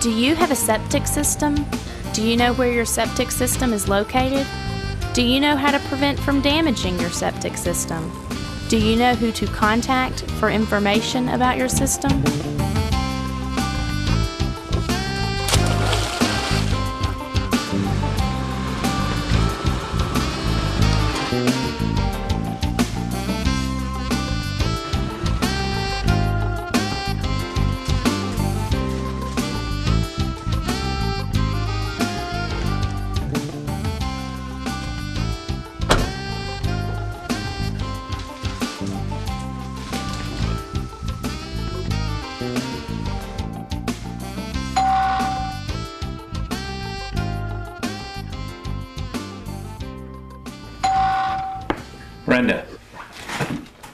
Do you have a septic system? Do you know where your septic system is located? Do you know how to prevent from damaging your septic system? Do you know who to contact for information about your system?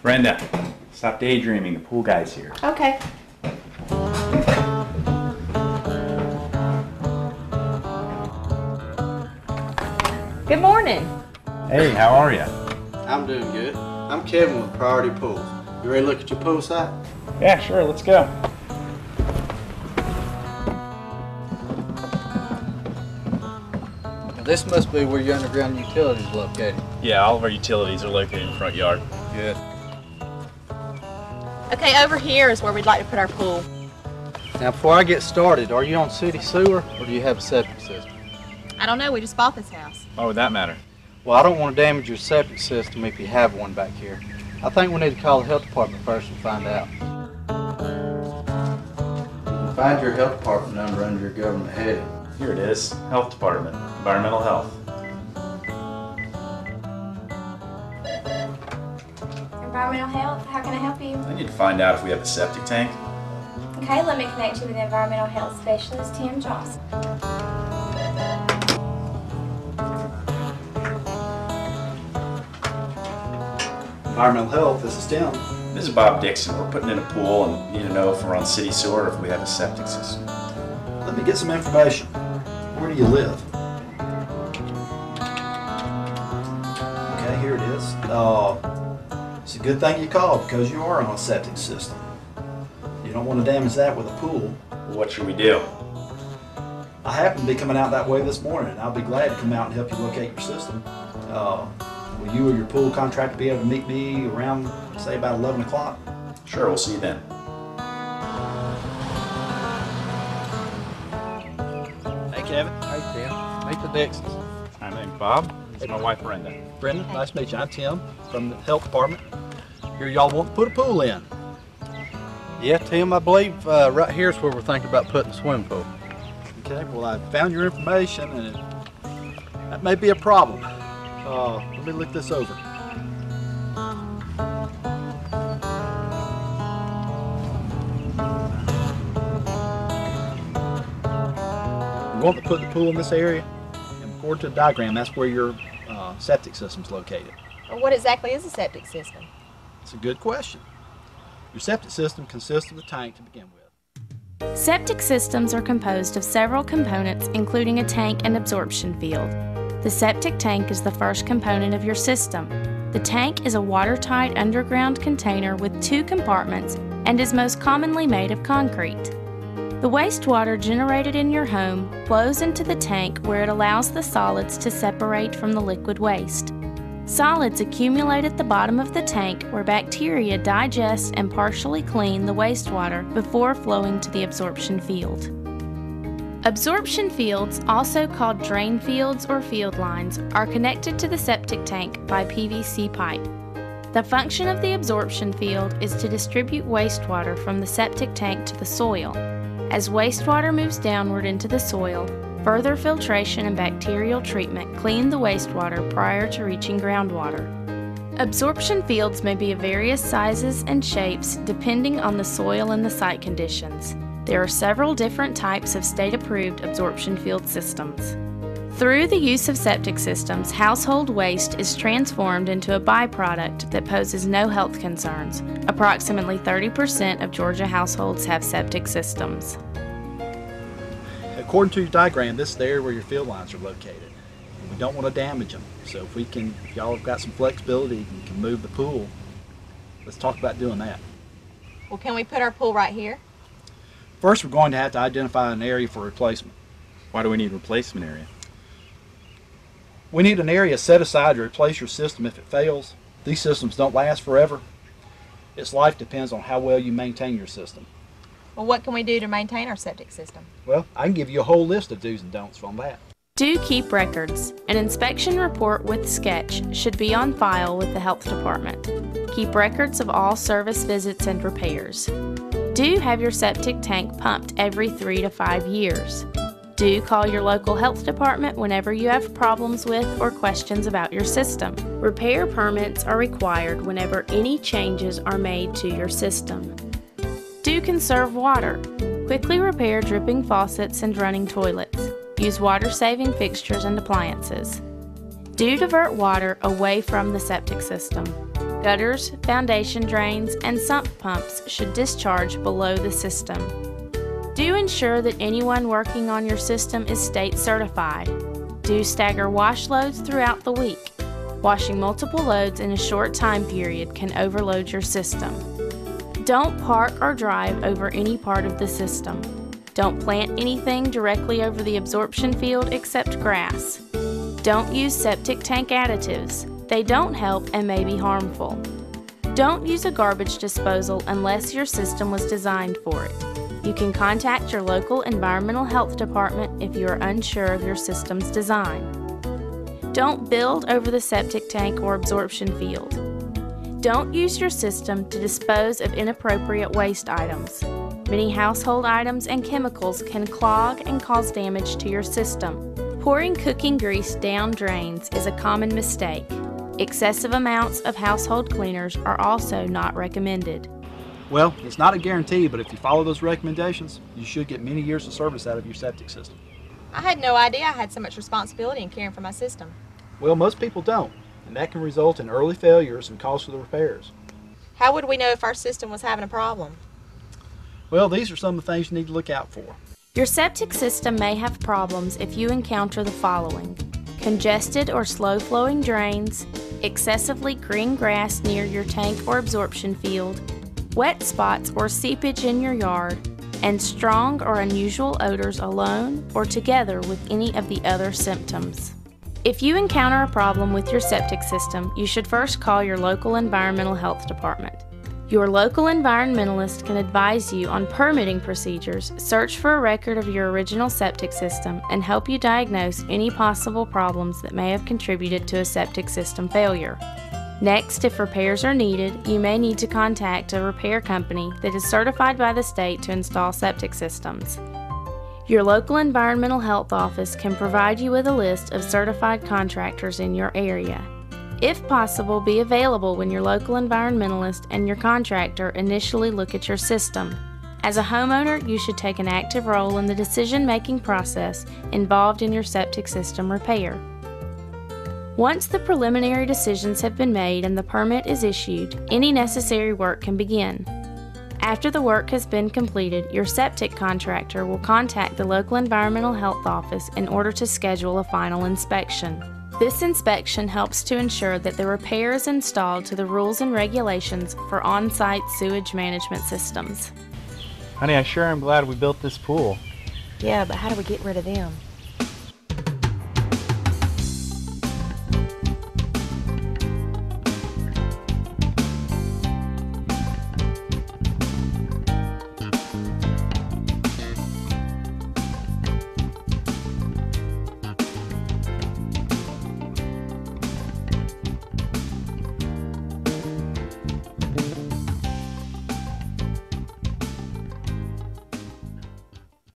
Brenda, stop daydreaming. The pool guy's here. Okay. Good morning. Hey, how are you? I'm doing good. I'm Kevin with Priority Pools. You ready to look at your pool site? Yeah, sure, let's go. Now this must be where your underground utilities are located. Yeah, all of our utilities are located in the front yard. Good. Okay, over here is where we'd like to put our pool. Now before I get started, are you on city sewer or do you have a septic system? I don't know, we just bought this house. Why would that matter? Well, I don't want to damage your septic system if you have one back here. I think we need to call the health department first and find out. You can find your health department number under your government heading. Here it is, Health Department, Environmental Health. Environmental health, how can I help you? I need to find out if we have a septic tank. Okay, let me connect you with the environmental health specialist, Tim Johnson. Environmental health, this is Tim. This is Bob Dixon. We're putting in a pool and need to know if we're on city sewer or if we have a septic system. Let me get some information. Where do you live? Okay, here it is. It's a good thing you called because you are on a septic system. You don't want to damage that with a pool. Well, what should we do? I happen to be coming out that way this morning, and I'll be glad to come out and help you locate your system. Will you or your pool contractor be able to meet me around, say, about 11 o'clock? Sure, we'll see you then. Hey, Kevin. Hey, Tim. Meet the Dixons. My name's Bob. This is my wife, Brenda. Brendan, nice to meet you. I'm Tim from the health department. Here y'all want to put a pool in. Yeah, Tim, I believe right here's where we're thinking about putting a swimming pool. Okay, well, I found your information, and that may be a problem. Let me look this over. We want to put the pool in this area, and according to the diagram, that's where your septic system's located. Well, what exactly is a septic system? It's a good question. Your septic system consists of the tank to begin with. Septic systems are composed of several components, including a tank and absorption field. The septic tank is the first component of your system. The tank is a watertight underground container with 2 compartments and is most commonly made of concrete. The wastewater generated in your home flows into the tank where it allows the solids to separate from the liquid waste. Solids accumulate at the bottom of the tank where bacteria digest and partially clean the wastewater before flowing to the absorption field. Absorption fields, also called drain fields or field lines, are connected to the septic tank by PVC pipe. The function of the absorption field is to distribute wastewater from the septic tank to the soil. As wastewater moves downward into the soil, further filtration and bacterial treatment clean the wastewater prior to reaching groundwater. Absorption fields may be of various sizes and shapes depending on the soil and the site conditions. There are several different types of state-approved absorption field systems. Through the use of septic systems, household waste is transformed into a byproduct that poses no health concerns. Approximately 30% of Georgia households have septic systems. According to your diagram, this is the area where your field lines are located. We don't want to damage them. So if y'all have got some flexibility and can move the pool, let's talk about doing that. Well, can we put our pool right here? First, we're going to have to identify an area for replacement. Why do we need replacement area? We need an area set aside to replace your system if it fails. These systems don't last forever. Its life depends on how well you maintain your system. Well, what can we do to maintain our septic system? Well, I can give you a whole list of do's and don'ts on that. Do keep records. An inspection report with sketch should be on file with the health department. Keep records of all service visits and repairs. Do have your septic tank pumped every 3 to 5 years. Do call your local health department whenever you have problems with or questions about your system. Repair permits are required whenever any changes are made to your system. Do conserve water. Quickly repair dripping faucets and running toilets. Use water-saving fixtures and appliances. Do divert water away from the septic system. Gutters, foundation drains, and sump pumps should discharge below the system. Do ensure that anyone working on your system is state certified. Do stagger wash loads throughout the week. Washing multiple loads in a short time period can overload your system. Don't park or drive over any part of the system. Don't plant anything directly over the absorption field except grass. Don't use septic tank additives. They don't help and may be harmful. Don't use a garbage disposal unless your system was designed for it. You can contact your local environmental health department if you are unsure of your system's design. Don't build over the septic tank or absorption field. Don't use your system to dispose of inappropriate waste items. Many household items and chemicals can clog and cause damage to your system. Pouring cooking grease down drains is a common mistake. Excessive amounts of household cleaners are also not recommended. Well, it's not a guarantee, but if you follow those recommendations, you should get many years of service out of your septic system. I had no idea I had so much responsibility in caring for my system. Well, most people don't, and that can result in early failures and costs for the repairs. How would we know if our system was having a problem? Well, these are some of the things you need to look out for. Your septic system may have problems if you encounter the following: congested or slow-flowing drains, excessively green grass near your tank or absorption field, wet spots or seepage in your yard, and strong or unusual odors alone or together with any of the other symptoms. If you encounter a problem with your septic system, you should first call your local environmental health department. Your local environmentalist can advise you on permitting procedures, search for a record of your original septic system, and help you diagnose any possible problems that may have contributed to a septic system failure. Next, if repairs are needed, you may need to contact a repair company that is certified by the state to install septic systems. Your local environmental health office can provide you with a list of certified contractors in your area. If possible, be available when your local environmentalist and your contractor initially look at your system. As a homeowner, you should take an active role in the decision-making process involved in your septic system repair. Once the preliminary decisions have been made and the permit is issued, any necessary work can begin. After the work has been completed, your septic contractor will contact the local environmental health office in order to schedule a final inspection. This inspection helps to ensure that the repair is installed to the rules and regulations for on-site sewage management systems. Honey, I sure am glad we built this pool. Yeah, but how do we get rid of them?